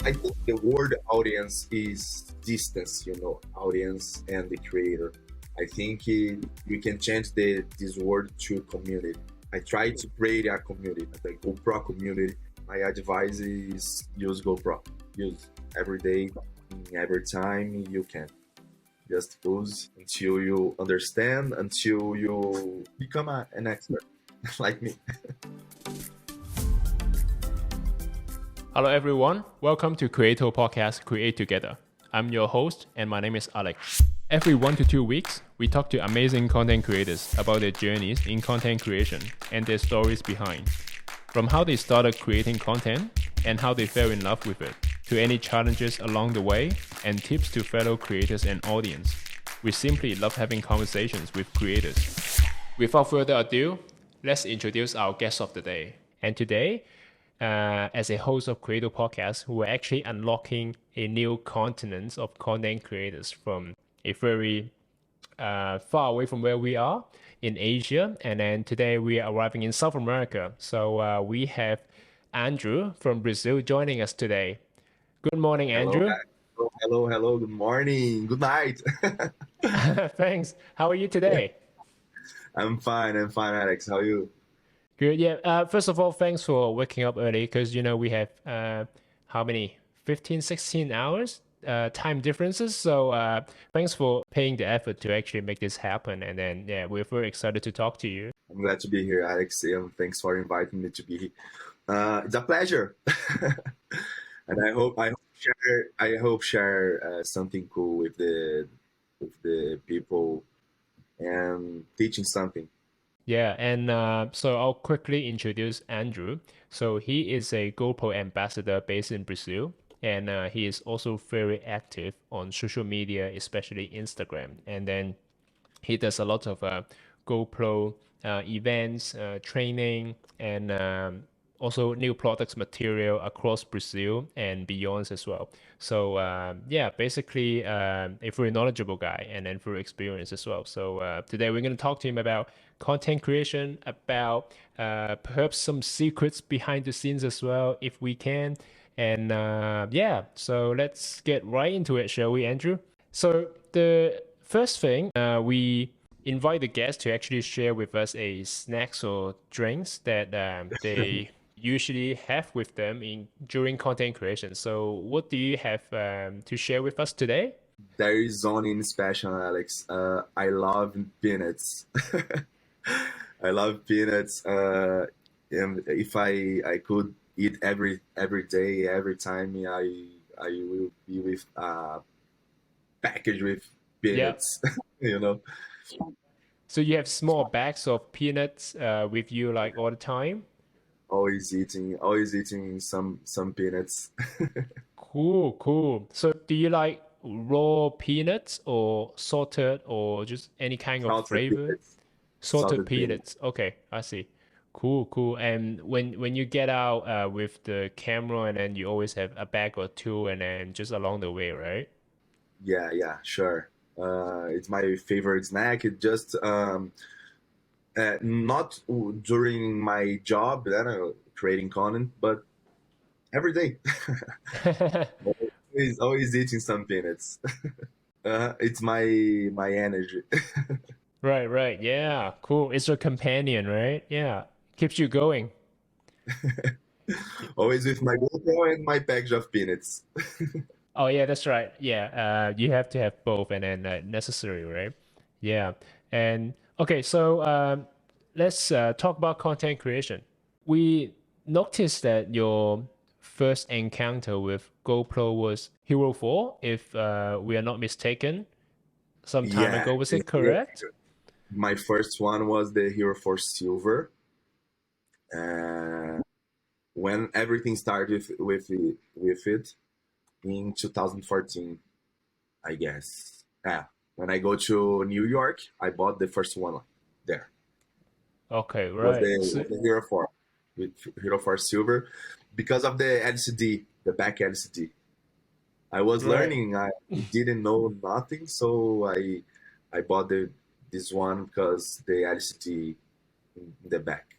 I think the word audience is distance, audience and the creator. I think we can change this word to community. I try to create a community, like GoPro community. My advice is use GoPro. Use every day, every time you can. Just use until you understand, until you become an expert, like me. Hello everyone, welcome to Creato podcast Create Together. I'm your host and my name is Alex. Every 1 to 2 weeks, we talk to amazing content creators about their journeys in content creation and their stories behind. From how they started creating content and how they fell in love with it, to any challenges along the way and tips to fellow creators and audience. We simply love having conversations with creators. Without further ado, let's introduce our guest of the day. And today, as a host of Creato Podcast, we're actually unlocking a new continent of content creators from a very far away from where we are in Asia. And then today we are arriving in South America. So we have Andrew from Brazil joining us today. Good morning, Hello, Andrew. guys. Hello. Good morning. Good night. Thanks. How are you today? I'm fine, Alex. How are you? Good. Yeah. First of all, thanks for waking up early because, we have how many? 15, 16 hours time differences. So thanks for paying the effort to actually make this happen. And then, yeah, we're very excited to talk to you. I'm glad to be here, Alex. Thanks for inviting me to be here. It's a pleasure, and I hope share something cool with the people and teaching something. Yeah, and so I'll quickly introduce Andrew. So he is a GoPro ambassador based in Brazil, and he is also very active on social media, especially Instagram. And then he does a lot of GoPro events, training, and also new products material across Brazil and beyond as well. So yeah, basically a very knowledgeable guy and then very experienced as well. So today we're going to talk to him about content creation, about perhaps some secrets behind the scenes as well, if we can. And yeah, so let's get right into it, shall we, Andrew? So the first thing, we invite the guests to actually share with us a snacks or drinks that they usually have with them in during content creation. So what do you have to share with us today? There is only in special, Alex. I love peanuts. I love peanuts. And if I could eat every day, every time, I will be with package with Yeah. peanuts. you know, So you have small bags of peanuts with you like all the time? always eating some peanuts. Cool, cool. So do you like raw peanuts or salted or just any kind of Salted flavor? peanuts. Salted Salted peanuts. peanuts. Okay, I see. Cool, cool. And when you get out with the camera and then you always have a bag or two and then just along the way, right? Yeah, sure. It's my favorite snack. It just not during my job, creating content, but every day. Always eating some peanuts. It's my energy. Right, right. Yeah, cool. It's your companion, right? Yeah. Keeps you going. Always with my GoPro and my package of peanuts. Oh yeah, that's right. Yeah, you have to have both and then necessary, right? Yeah. And okay, so let's talk about content creation. We noticed that your first encounter with GoPro was Hero 4, if we are not mistaken, some time Yeah, ago. Was it correct? my first one was the Hero for Silver. Uh, when everything started with it in 2014, I guess. Yeah, when I go to New York, I bought the first one there. Okay, Was right. the So, was the Hero 4 with Hero 4 Silver because of the LCD, the back LCD. I was right. learning. I didn't know nothing, so I bought this one because the LCD in the back.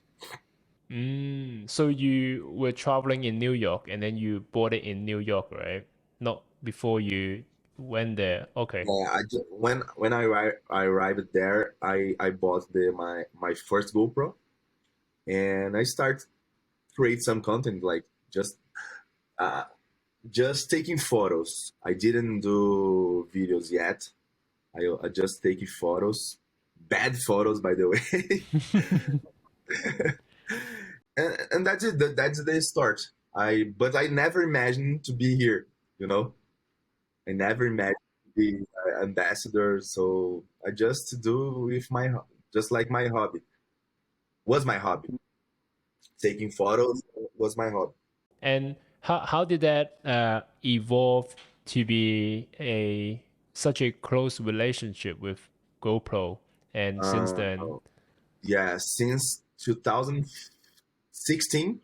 So you were traveling in New York and then you bought it in New York, right? Not before you went there. Okay. Yeah, when I arrived there, I bought my first GoPro, and I start create some content like just uh, just taking photos. I didn't do videos yet. I just taking photos, bad photos by the way, and that's it. That's the start. But I never imagined to be here. You know, I never imagined to be an ambassador. So I just do with just like my hobby was my hobby. Taking photos was my hobby. And how did that evolve to be a such a close relationship with GoPro? And since Uh, then, yeah, since 2016,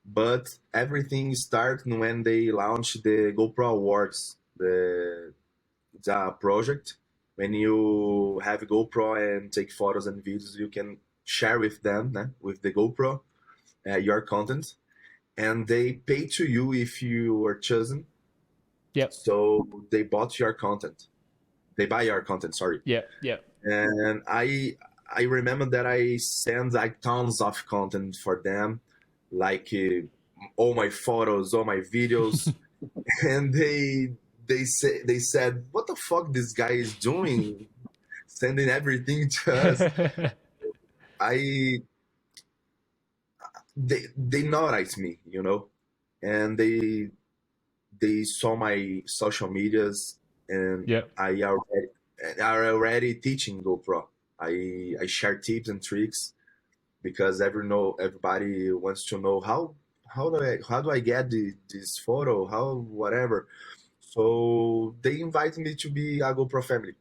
but everything started when they launched the GoPro Awards, the project. When you have a GoPro and take photos and videos, you can share with them, with the GoPro, your content, and they pay to you if you are chosen. yep, So they bought your content. They buy your content. Sorry. yep, yep. And I remember that I sent like tons of content for them, like all my photos, all my videos, and they said, "What the fuck this guy is doing, sending everything to us?" I they noticed me, and they saw my social medias, and Yep. I already teaching GoPro. I share tips and tricks because everybody wants to know how do I get this photo, how whatever. So they invited me to be a GoPro family,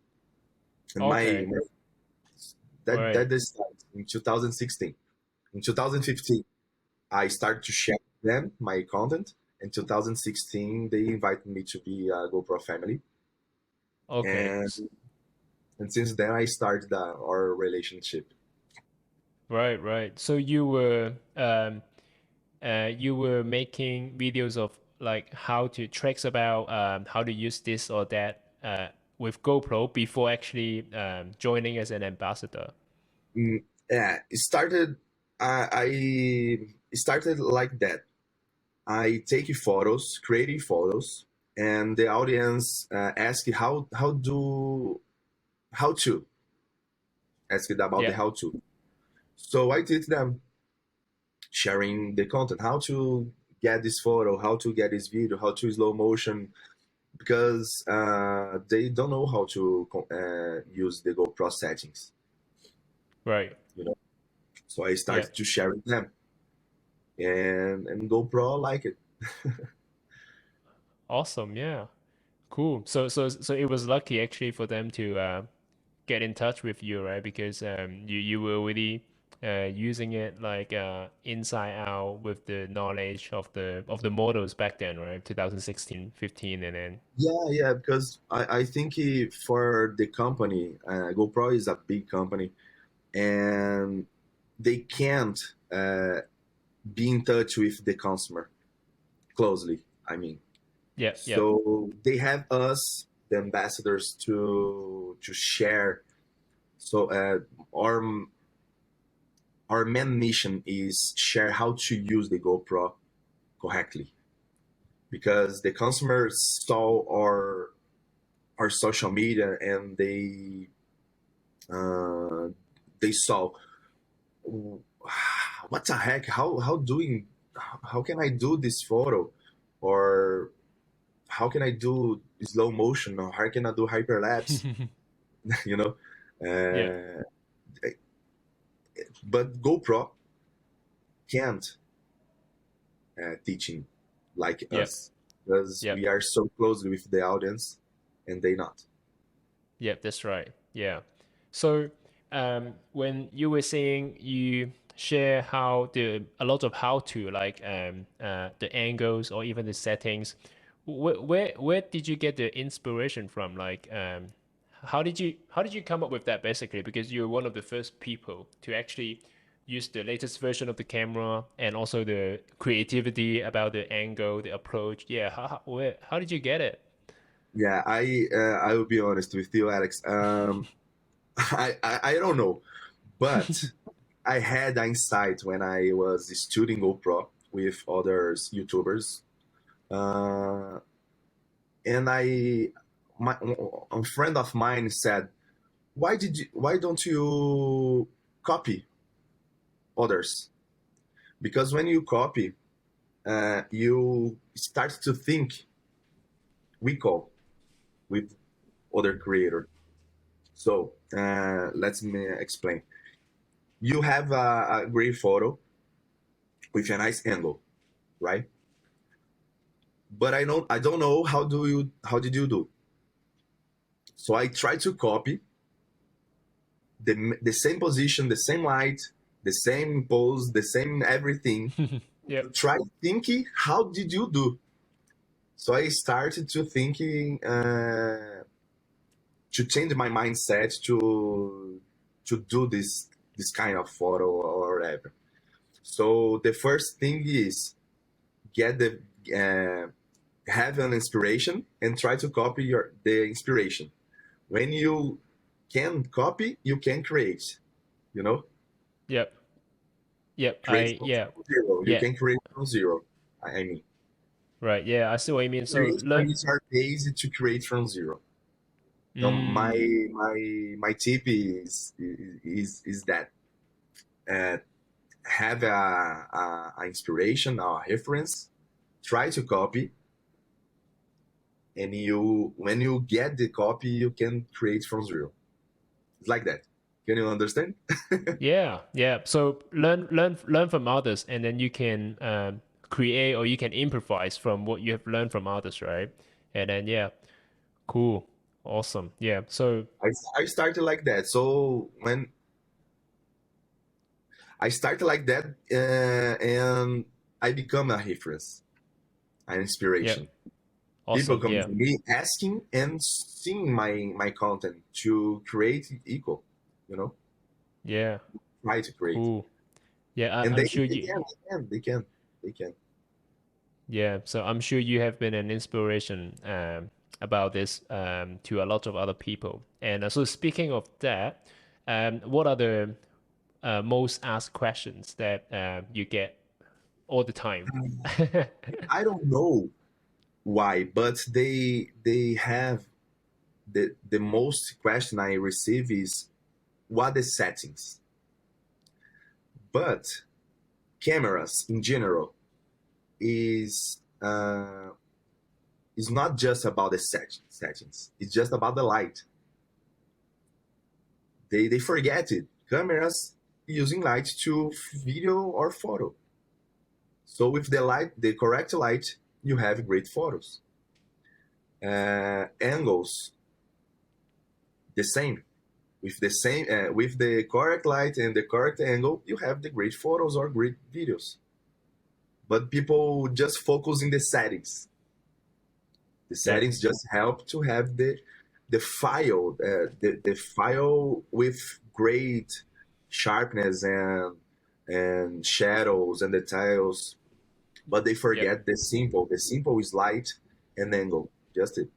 and Okay. that Right. is in 2016. In 2015, I started to share with them my content. In 2016, they invited me to be a GoPro family, Okay. and and since then I started our relationship. Right, right. So you were making videos of like how to tricks about how to use this or that with GoPro before actually joining as an ambassador. Yeah, it started like that. I take photos, creative photos, and the audience ask how to ask it about the Yeah. how to. So I teach them sharing the content, how to get this photo, how to get this video, how to slow motion, because they don't know how to use the GoPro settings, Right. you know. So I Yeah. started to share with them, and GoPro like it. Awesome. Yeah. Cool. So it was lucky actually for them to get in touch with you, right? Because you were really using it like inside out with the knowledge of the models back then, right? 2016, 15, and then Yeah, because I think for the company, GoPro is a big company, and they can't uh, be in touch with the consumer closely. I mean, yeah, yeah, so they have us, the ambassadors, to share. So our our main mission is share how to use the GoPro correctly, because the consumers saw our social media, and uh, they saw what the heck, how can I do this photo, or how can I do slow motion, or how can I do hyperlapse, you know yeah, uh, but GoPro can't teaching like yeah, us, because yeah, we are so closely with the audience and they not. yeah. That's right. Yeah. So when you were saying you share how the a lot of how to like the angles or even the settings, where did you get the inspiration from? Like how did you come up with that basically? Because you're one of the first people to actually use the latest version of the camera and also the creativity about the angle, the approach. Yeah, how did you get it? Yeah, I will be honest with you, Alex. I don't know, but I had insight when I was studying GoPro with other YouTubers, uh, and a friend of mine said, why don't you copy others? Because when you copy, you start to think recall with other creator. So let me explain. You have a great photo with a nice angle, right? But I don't know how did you do. So I try to copy the same position, the same light, the same pose, the same everything. Yep. To try thinking how did you do. So I started to thinking to change my mindset to do this kind of photo or whatever. So the first thing is get the have an inspiration and try to copy the inspiration. When you can copy, you can create. You know, Yep. Yep. create from Yeah. zero. You Yeah. can create from zero. I mean, Right. Yeah. I see what you mean. So inspirations are easy to create from zero. So mm, my tip is that uh, have a inspiration or a reference, try to copy, and you when you get the copy, you can create from zero. It's like that. Can you understand? yeah. Yeah. So learn from others, and then you can create or you can improvise from what you have learned from others, right? And then yeah, cool, awesome. Yeah. So I started like that. So when I started like that, and I become a reference, an yeah, inspiration. People awesome. come Yeah. to me asking and seeing my content to create equal, you know, Yeah. try to create, Cool. Yeah. and I'm they sure they you. can they can they can they can. Yeah, so I'm sure you have been an inspiration about this to a lot of other people. And so, speaking of that, what are the most asked questions that you get all the time? I don't know why, but they have the most question I receive is what the settings, but cameras in general is is not just about the settings. It's just about the light. They forget it. Cameras using light to video or photo. So with the light, the correct light, you have great photos. Angles, the same. With the correct light and the correct angle, you have the great photos or great videos. But people just focus in the settings. The Yeah, settings just help to have the file with great sharpness and shadows and details, but they yeah, forget the simple. The simple is light and angle. Just it.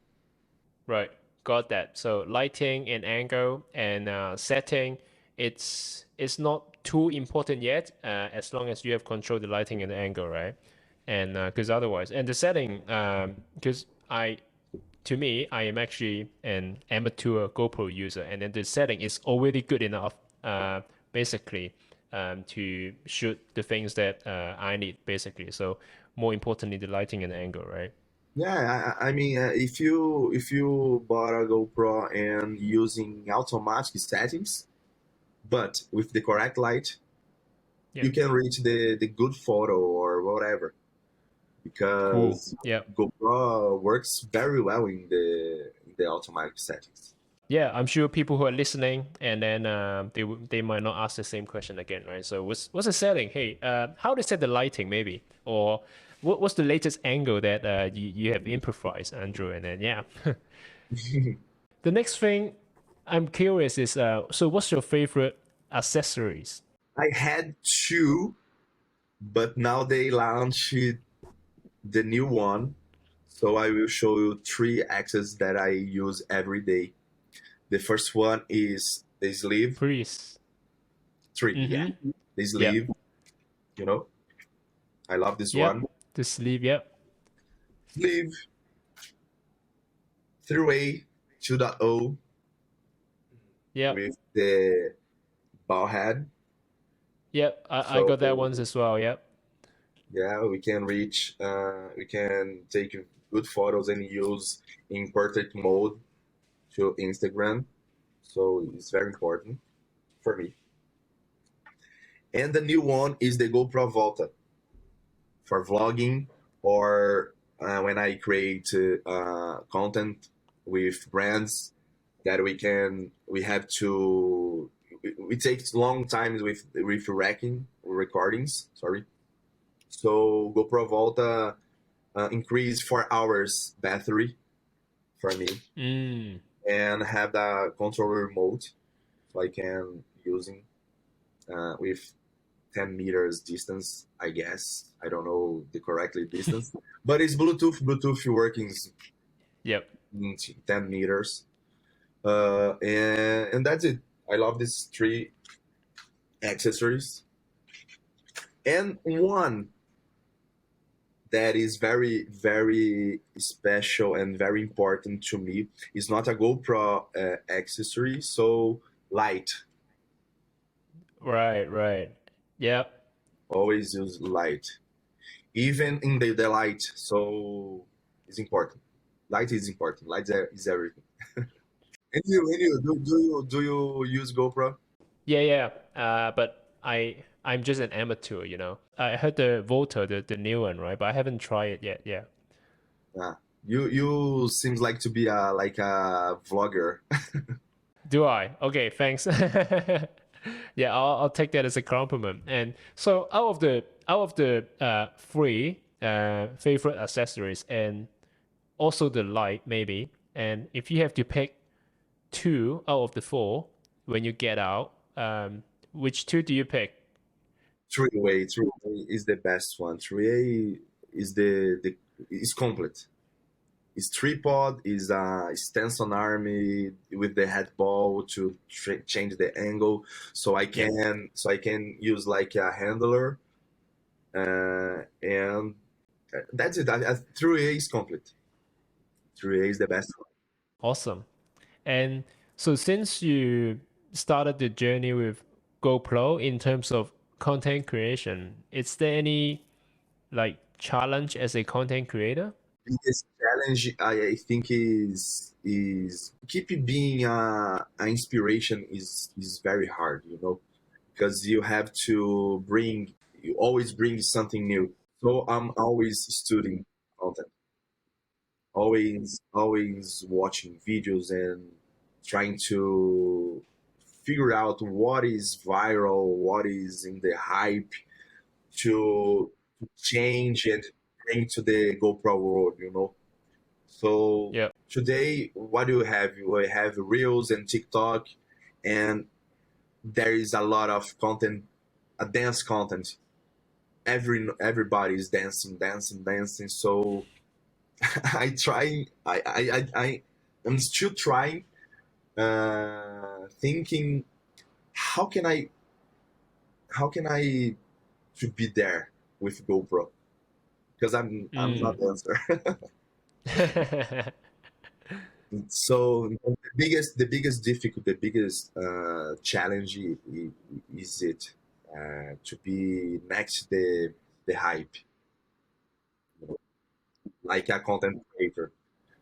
right. Got that. So lighting and angle and setting, it's not too important yet, as long as you have control the lighting and the angle, right? And because otherwise, and the setting, because I to me, I am actually an amateur GoPro user, and then the setting is already good enough, basically, to shoot the things that I need, basically. So more importantly, the lighting and the angle, right? Yeah, I mean, if you bought a GoPro and using automatic settings, but with the correct light, Yeah, you can reach the good photo or whatever. cool. Because Yeah, GoPro works very well in the automatic settings. yeah. I'm sure people who are listening, and then they might not ask the same question again, right? So what's the setting? Hey, how to set the lighting, maybe, or what's the latest angle that you have improvised, Andrew? And then yeah. The next thing I'm curious is so what's your favorite accessories? I had two, but now they launched the new one. So I will show you three axes that I use every day. The first one is the sleeve. Please. Three, yeah. Mm-hmm. The Yep. sleeve, you know. I love this one. Yep. The sleeve. Yep. Sleeve through A 2.0 Yep. with the ball head. Yep. I So got that once as well. Yep. yeah, we can take good photos and use in portrait mode to Instagram. So it's very important for me. And the new one is the GoPro Volta for vlogging or when I create content with brands that we have to, it takes long times with recordings, sorry. So GoPro Volta increase 4 hours battery for me Mm. and have the controller remote so I can using with 10 meters distance, I guess. I don't know the correctly distance, but it's Bluetooth working Yep. 10 meters. And that's it. I love these three accessories. And one that is very, very special and very important to me is not a GoPro accessory, so light. Right. Right. Yep. Always use light. Even in the light, so it's important. Light is important. Light is everything. And you, do you use GoPro? Yeah. Yeah. But I'm just an amateur. I heard the Volta, the new one, right? But I haven't tried it yet. Yeah. Ah, you seems like to be a vlogger. Do I? Okay. Thanks. Yeah. I'll take that as a compliment. And so out of the three favorite accessories and also the light maybe. And if you have to pick two out of the four when you get out, which two do you pick? Three-way is the best one. Three-way is the is complete. It's tripod, is a stance on army with the head ball to change the angle, Yep. so I can use like a handler, and that's it. 3A is complete. 3A is the best one. Awesome. And so since you started the journey with GoPro in terms of content creation, is there any like challenge as a content creator? Biggest challenge I think is keep being an inspiration is very hard, because you have to you always bring something new. So I'm always studying content, always watching videos and trying to figure out what is viral, what is in the hype to change and bring to the GoPro world. So Yep. today, what do you have? You have Reels and TikTok, and there is a lot of content, a dance content. Everybody is dancing, dancing, dancing. So I try. I'm still trying, thinking how can I how can I to be there with GoPro because I'm not Mm. dancer. So the biggest difficult, the biggest challenge is it to be next the hype, like a content creator.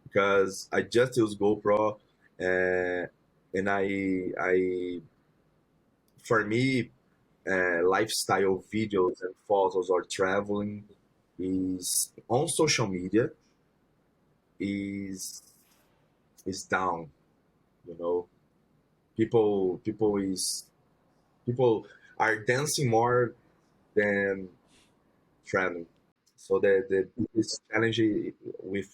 Because I just use GoPro, and I for me lifestyle videos and photos or traveling is on social media is is down. You know, people are dancing more than traveling. So the biggest challenge with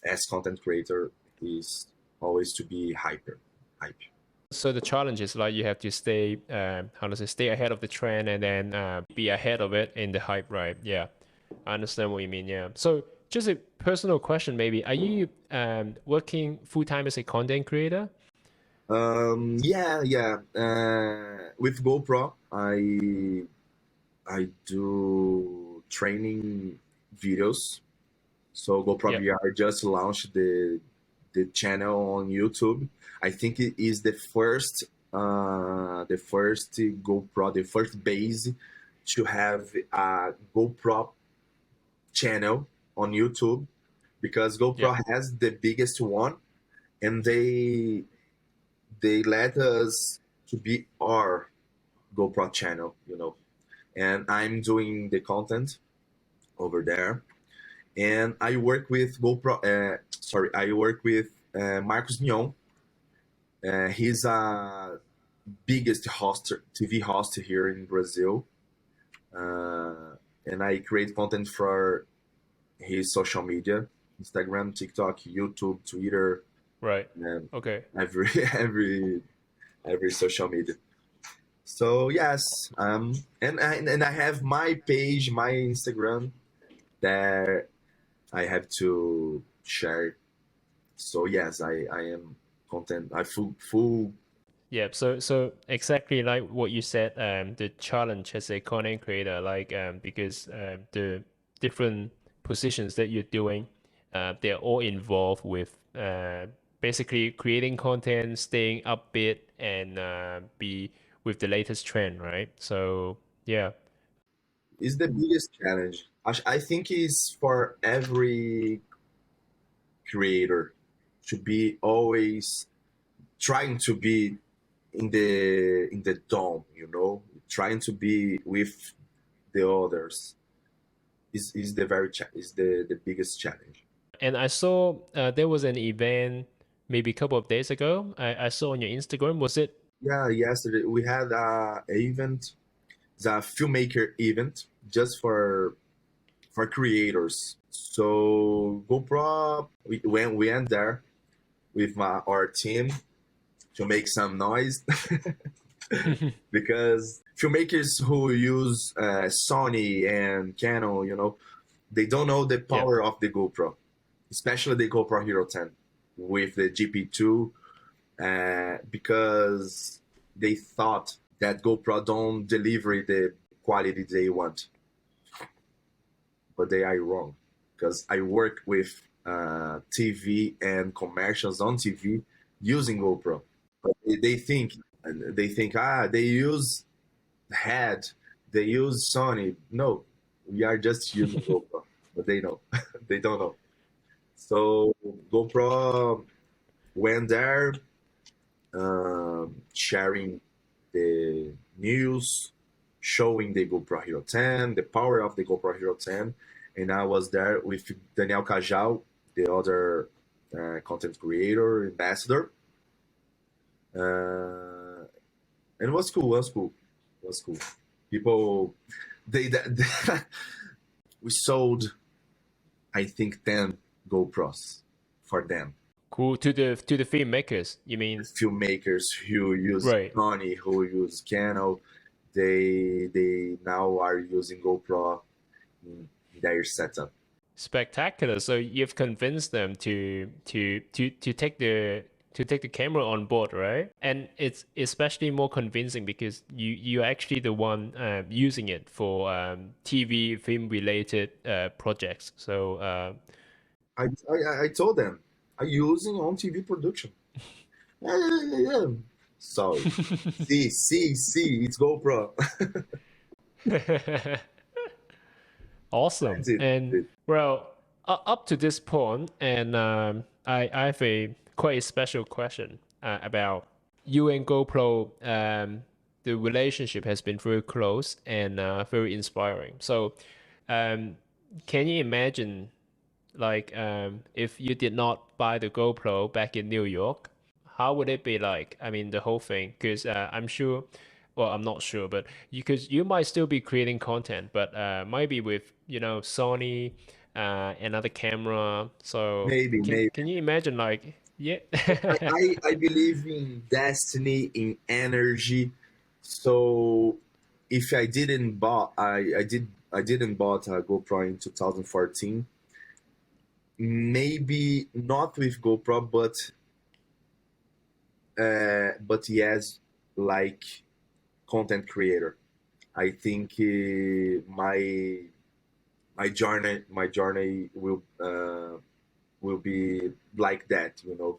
as content creator is always to be hype. So the challenge is like you have to stay, how to say, stay ahead of the trend and then be ahead of it in the hype, right? Yeah, I understand what you mean. Yeah. So just a personal question, maybe. Are you working full time as a content creator? Yeah. With GoPro, I do training videos. So GoPro Yep. VR just launched the channel on YouTube. I think it is the first GoPro, the first base to have a GoPro channel on YouTube, because GoPro Yep. has the biggest one, and they let us to be our GoPro channel, And I'm doing the content over there, and I work with GoPro. I work with Marcos Mion. He's a biggest host, TV host here in Brazil, and I create content for his social media: Instagram, TikTok, YouTube, Twitter, Right. and Okay. every every social media. So yes, and I have my page, my Instagram that I have to share. So yes, I am content. I full. Yeah, so exactly like what you said, the challenge as a content creator, like because the different positions that you're doing, they're all involved with basically creating content, staying upbeat, and be with the latest trend, right? So yeah, Is the biggest challenge. I think is for every creator to be always trying to be in the dome, trying to be with the others is the biggest challenge. and I saw there was an event maybe a couple of days ago. I saw on your Instagram. Was it? Yeah, yesterday we had a event, the filmmaker event, just for creators. So GoPro, we went there with our team to make some noise because filmmakers who use Sony and Canon, they don't know the Yeah. power of the GoPro, especially the GoPro Hero 10 with the GP2, because they thought that GoPro don't deliver the quality they want, but they are wrong, because I work with TV and commercials on TV using GoPro. But they think they use head, they use Sony. No, we are just using GoPro, but they know, they don't know. So GoPro went there, sharing the news, showing the GoPro Hero 10, the power of the GoPro Hero 10, and I was there with Daniel Cajal, the other content creator, ambassador, and it was cool. It was cool. People, they we sold, I think, 10 GoPros for them. Cool. To the filmmakers, you mean? Filmmakers who use Right. Sony, who use Canon, they now are using GoPro in their setup. Spectacular. So you've convinced them to take the camera on board, right? And it's especially more convincing because you're actually the one using it for TV film related projects. So I told them I'm using on TV production. Yeah. Sorry. See, it's GoPro. awesome. That's it. And That's it. well, up to this point, and I have a quite a special question about you and GoPro. The relationship has been very close and very inspiring. So, um, can you imagine, like, if you did not buy the GoPro back in New York, how would it be like? I mean, the whole thing, because I'm sure, well, I'm not sure, but because you might still be creating content, but maybe with, Sony, another camera. So Maybe, can maybe. can you imagine like Yeah. I believe in destiny, in energy. So if I didn't bought a GoPro in 2014, maybe not with GoPro, but yes, like content creator. I think my journey will be like that. You know,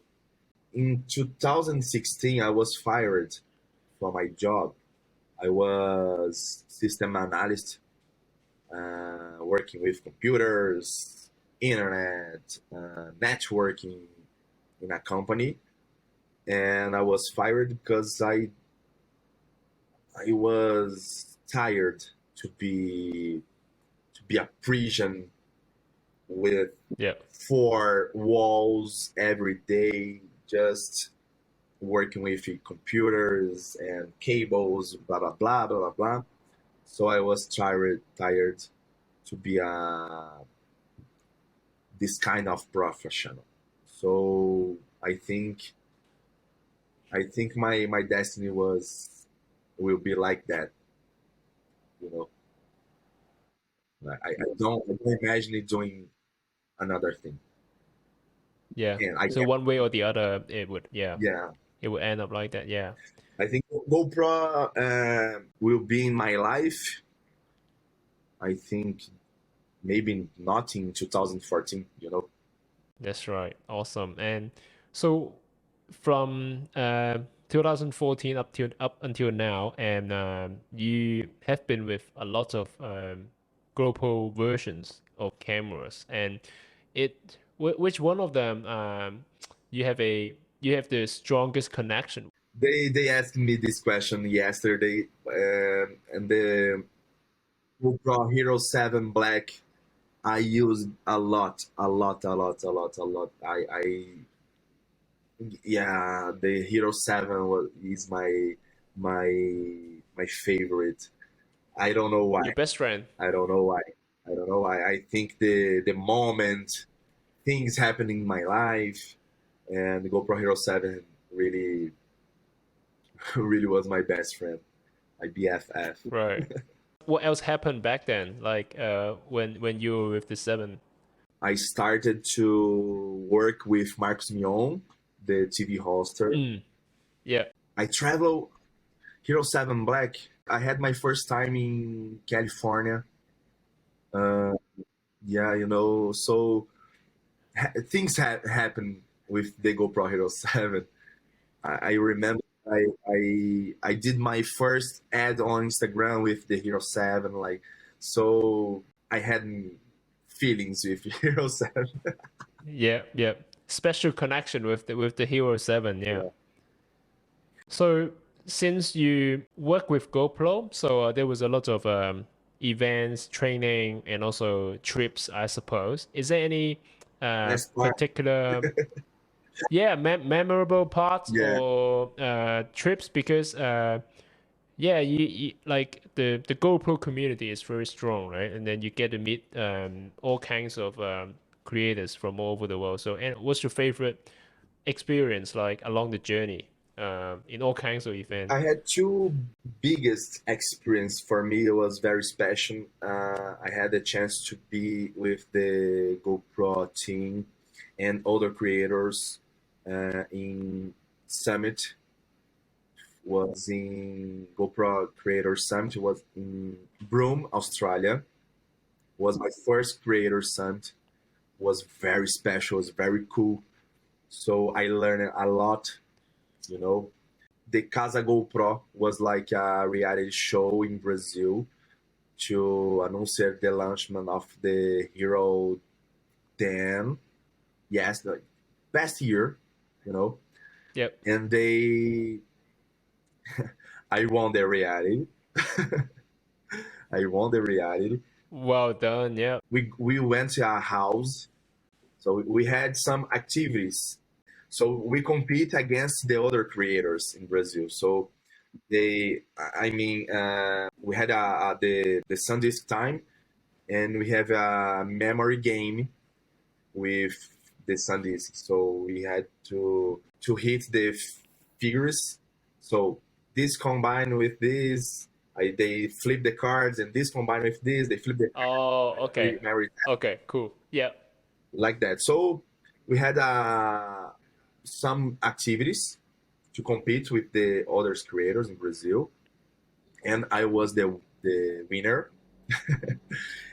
in 2016, I was fired from my job. I was system analyst, working with computers, internet, networking in a company, and I was fired because I was tired to be a prison with Yeah. four walls every day, just working with computers and cables, blah blah blah blah blah blah. So I was tired to be this kind of professional. So I think my destiny will be like that. You know, I don't imagine it doing another thing. Yeah. And I So guess, one way or the other, it would, yeah, yeah, it would end up like that. Yeah. I think GoPro will be in my life. I think maybe not in 2014. You know, That's right. Awesome. And so from 2014 up until now, and you have been with a lot of GoPro versions of cameras, and which one of them you have the strongest connection? they asked me this question yesterday, and the GoPro Hero 7 Black I use a lot, a lot, a lot, a lot, a lot. Yeah, the Hero 7 is my my favorite. I don't know why. Your best friend. I don't know why. I don't know why. I think the moment things happen in my life, and the GoPro Hero 7 really really was my best friend, my BFF. Right. What else happened back then? Like when you were with the seven? I started to work with Marcus Mion, the TV hoster. Mm, yeah. I travel Hero 7 Black. I had my first time in California. Uh, yeah, you know, so things happen with the GoPro Hero 7. I remember I did my first ad on Instagram with the Hero 7, like, so I had feelings with Hero 7. Yeah, yeah. Special connection with the Hero 7, yeah. Yeah. So since you work with GoPro, so there was a lot of events, training, and also trips, I suppose. Is there any Best part, particular, yeah, memorable parts yeah. or trips? Because yeah, you like the GoPro community is very strong, right? And then you get to meet all kinds of creators from all over the world. So, and what's your favorite experience like along the journey in all kinds of events? I had two biggest experience for me. It was very special. I had the chance to be with the GoPro team and other creators in Summit. Was in GoPro Creator Summit. Was in Broome, Australia. Was my first Creator Summit. Was very special. Was very cool. So I learned a lot. You know, the Casa GoPro was like a reality show in Brazil to announce the launchment of the Hero 10. Yes, the best year, you know. Yep. And I won the reality. I won the reality. Well done. Yep. We went to our house, so we had some activities. So we compete against the other creators in Brazil. So we had the SanDisk time, and we have a memory game with the SanDisk. So we had to hit the figures. So this combined with this, they flip the cards, and this combined with this, they flip the Oh, okay. memory Okay, cool. Yeah. like that. So we had some activities to compete with the other creators in Brazil, and I was the winner.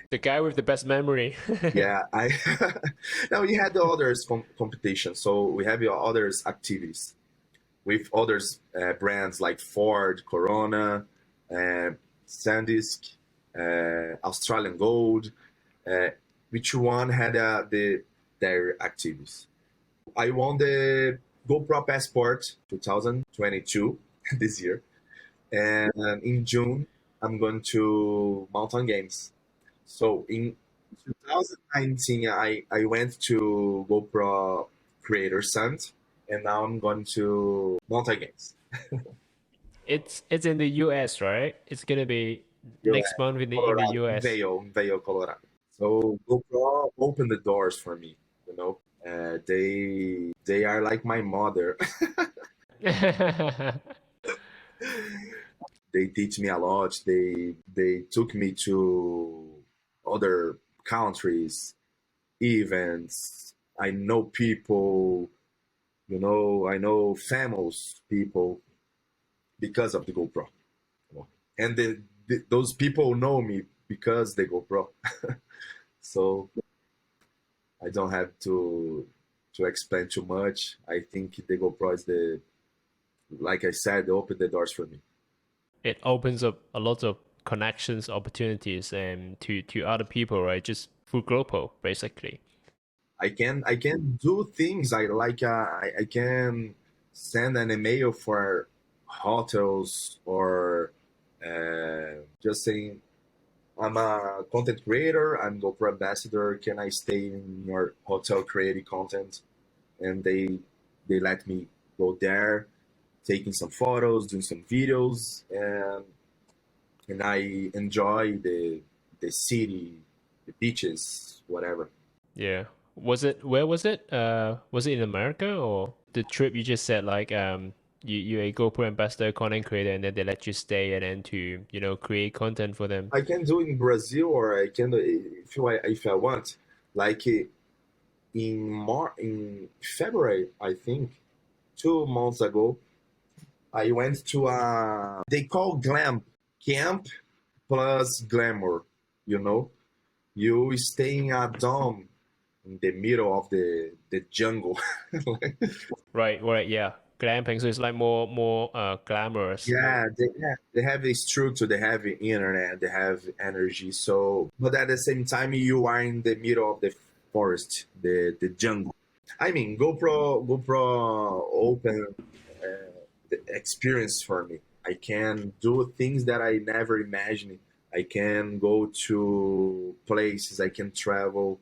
The guy with the best memory. Yeah, I now we had the others competition, so we have your others activities with others brands like Ford, Corona, uh, SanDisk, Australian Gold. Uh, which one had their activities? I won the GoPro Passport 2022 this year, and in June I'm going to Mountain Games. So in 2019, I went to GoPro Creator Summit, and now I'm going to Mountain Games. It's in the US, right? It's gonna be next month in the Colorado, US. Vail, Colorado. So GoPro opened the doors for me. They are like my mother. They teach me a lot. They took me to other countries, events. I know people. I know famous people because of the GoPro. And those people know me because they GoPro. So I don't have to explain too much. I think the GoPro is like I said, open the doors for me. It opens up a lot of connections, opportunities, and to other people, right? Just through GoPro, basically. I can do things I like. I can send an email for hotels or just saying I'm a content creator. I'm GoPro ambassador. Can I stay in your hotel creating content? And they let me go there, taking some photos, doing some videos, and I enjoy the city, the beaches, whatever. Yeah. Where was it? Was it in America or the trip you just said like you a GoPro ambassador, content creator, and then they let you stay and then to, create content for them. I can do in Brazil, or I can if I want. Like in February, I think 2 months ago, I went to a they call glam camp plus glamour. You know, you stay in a dome in the middle of the jungle. Right, yeah. Glamping, so it's like more glamorous. They have a structure, they have the internet, they have energy. So, but at the same time, you are in the middle of the forest, the jungle. I mean, GoPro open the experience for me. I can do things that I never imagined. I can go to places. I can travel.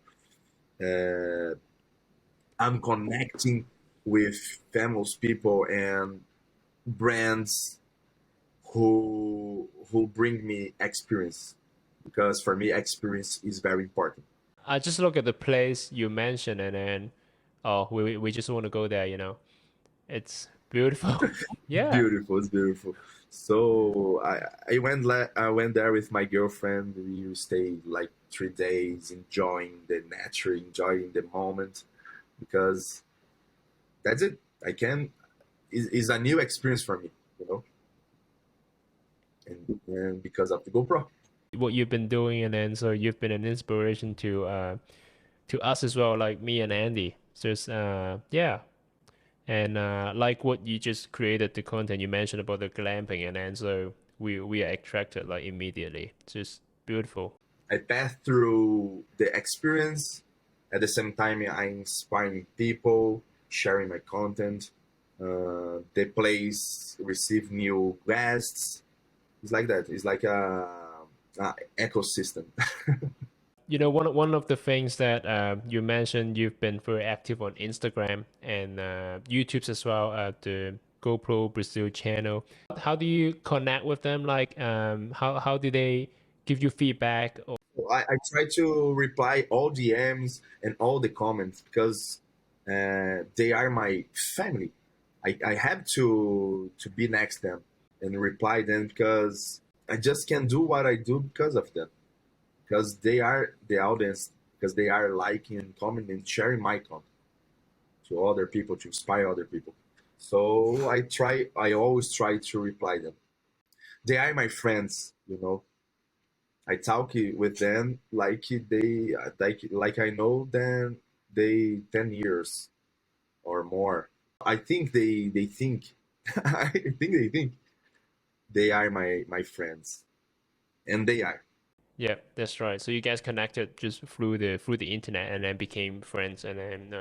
Uh, I'm connecting with famous people and brands who bring me experience, because for me experience is very important. I just look at the place you mentioned and then oh we just want to go there. It's beautiful. Yeah. It's beautiful. So I went there with my girlfriend. We stayed like 3 days enjoying the nature, enjoying the moment, because that's it. I can is a new experience for me, and because of the GoPro. What you've been doing and then so you've been an inspiration to us as well, like me and Andy. Just yeah. And like what you just created the content you mentioned about the glamping and then so we are attracted like immediately. It's just beautiful. I pass through the experience. At the same time, I'm inspiring people, sharing my content. The place receive new guests. It's like that. It's like a ecosystem. One of the things that you mentioned, you've been very active on Instagram and YouTube's as well, the GoPro Brazil channel. How do you connect with them? Like, how do they give you feedback? Or I try to reply all DMs and all the comments, because They are my family. I have to be next to them and reply them because I just can't do what I do because of them. Because they are the audience, because they are liking, commenting, and sharing my content to other people to inspire other people. So I always try to reply them. They are my friends, you know. I talk with them like I know them they 10 years or more. I think they think I think they think they are my friends, and they are. Yeah, that's right. So you guys connected just through the internet and then became friends and then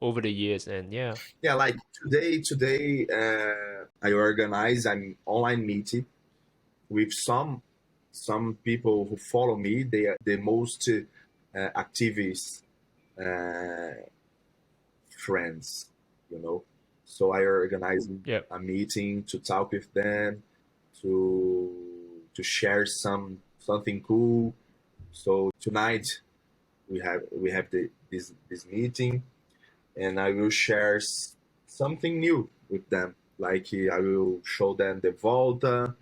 over the years and yeah. Yeah, like today I organize an online meeting with some people who follow me. They are the most activist uh, friends, you know. So I organize Yeah. a meeting to talk with them, to share something cool. So tonight we have this meeting, and I will share something new with them. Like I will show them the Volta.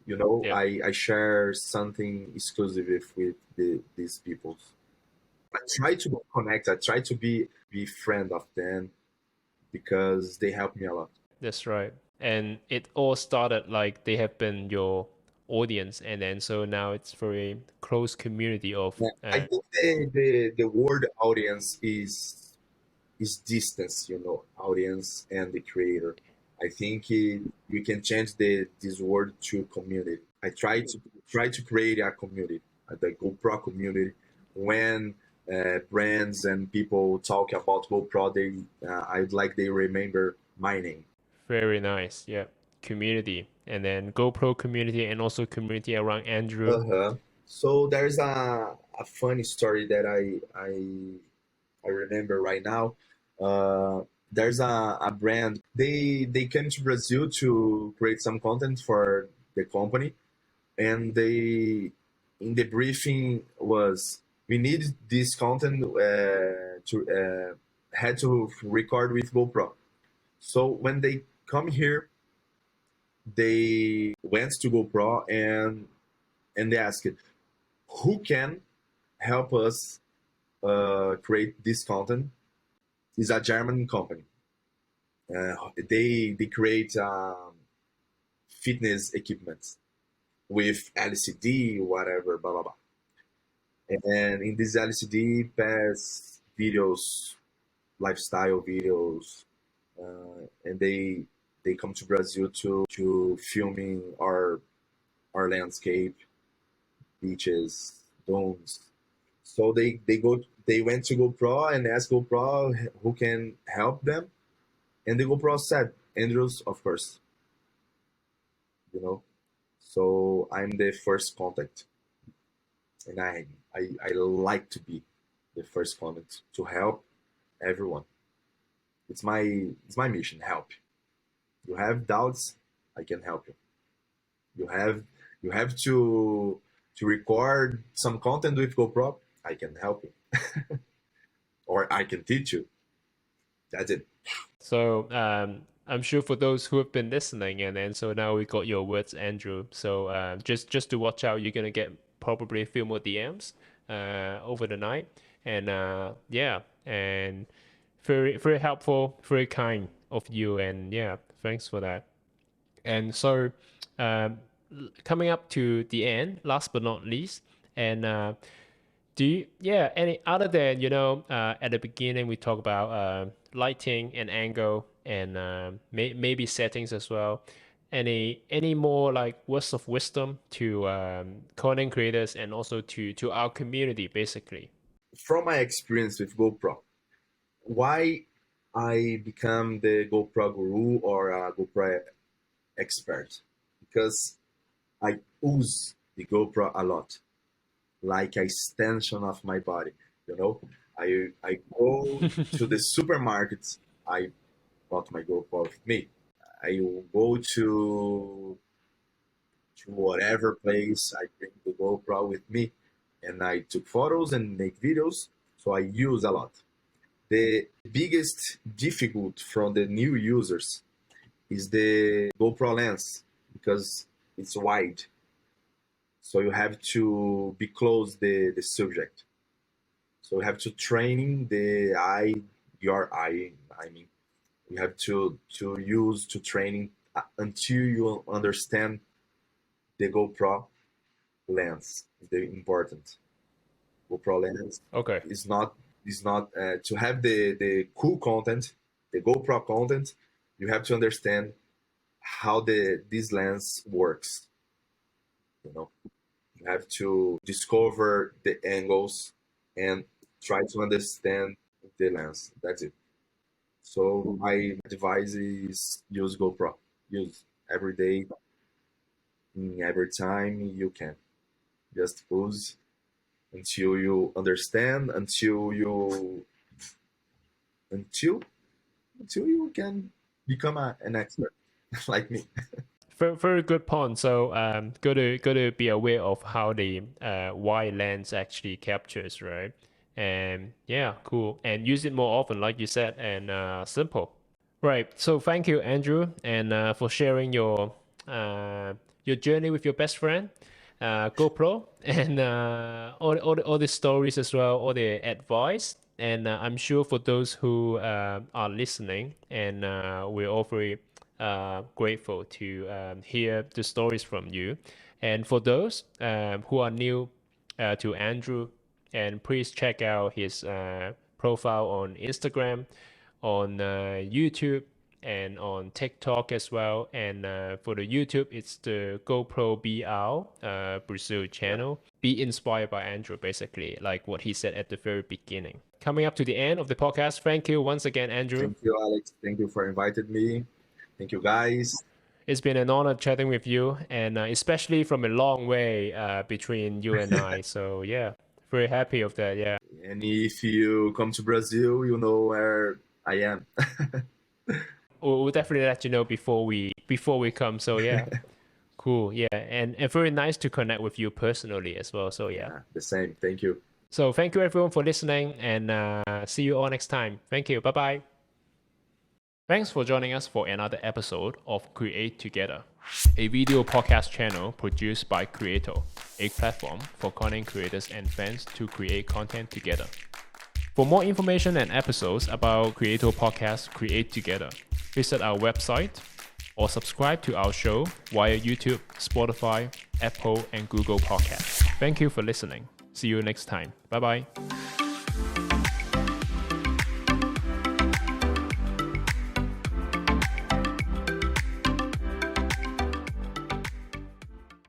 You know, Yeah. I share something exclusive with these people. I try to connect. I try to be friend of them because they help me a lot. That's right. And it all started like they have been your audience and then so now it's very close community of Yeah, I think the word audience is distance, you know, audience and the creator. I think we can change this word to community. I try to create a community, the GoPro community. When brands and people talk about GoPro, I'd like they remember my name. very nice. Yeah. Community. And then GoPro community and also community around Andrew. Uh-huh. So there's a funny story that I remember right now. There's a brand. They came to Brazil to create some content for the company, and they in the briefing was we need this content to had to record with GoPro. So when they come here, they went to GoPro and they asked who can help us create this content. Is a German company. They create fitness equipment with LCD, whatever, blah blah blah. And in this LCD, pass videos, lifestyle videos, and they come to Brazil to filming our landscape, beaches, domes. So they went to GoPro and asked GoPro who can help them, and the GoPro said Andrews, of course, you know. So I'm the first contact, and I like to be the first contact to help everyone. It's my mission. Help. You have doubts, I can help you. You have you have to record some content with GoPro, I can help you, or I can teach you. That's it. So I'm sure for those who have been listening, and then so now we got your words, Andrew. So just to watch out, you're gonna get probably a few more DMs over the night, and yeah, and very very helpful, very kind of you, and yeah, thanks for that. And so, um, coming up to the end, last but not least, and do you, yeah, any other than, at the beginning we talk about lighting and angle and maybe settings as well. Any more like words of wisdom to content creators and also to our community, basically? From my experience with GoPro, why I become the GoPro guru or a GoPro expert? Because I use the GoPro a lot, like a extension of my body. You know, I go to the supermarkets. I brought my GoPro with me. I will go to whatever place. I bring the GoPro with me, and I took photos and make videos. So I use a lot. The biggest difficult from the new users is the GoPro lens because it's wide. So you have to be close the subject. So you have to training the eye, your eye, I mean, you have to use to training until you understand the GoPro lens is the important. GoPro lens Okay. is not to have the cool content, the GoPro content. You have to understand how this lens works. You know, you have to discover the angles and try to understand the lens. That's it. So my advice is use GoPro. Use every day, every time you can. Just use until you understand, until you can become an expert like me. Very, very good point. So got to be aware of how the wide lens actually captures, right? And yeah, cool. And use it more often, like you said, and simple. Right. So thank you, Andrew, and for sharing your journey with your best friend, GoPro, and all the stories as well, all the advice. And I'm sure for those who are listening, and we're all very grateful to hear the stories from you. And for those who are new to Andrew, and please check out his profile on Instagram, on YouTube, and on TikTok as well. And for the YouTube, it's the GoPro BR Brazil Yeah. channel. Be inspired by Andrew, basically, like what he said at the very beginning. Coming up to the end of the podcast, thank you once again, Andrew. Thank you, Alex. Thank you for inviting me. Thank you, guys. It's been an honor chatting with you, and especially from a long way between you and I. So yeah, very happy of that. Yeah, And if you come to Brazil, you know where I am. we'll definitely let you know before we come. So yeah, cool. Yeah, and very nice to connect with you personally as well. So yeah. Yeah, the same. Thank you. So thank you everyone for listening, and see you all next time. Thank you. Bye bye. Thanks for joining us for another episode of Create Together, a video podcast channel produced by Creato, a platform for content creators and fans to create content together. For more information and episodes about Creato Podcast Create Together, visit our website or subscribe to our show via YouTube, Spotify, Apple, and Google Podcasts. Thank you for listening. See you next time. Bye bye.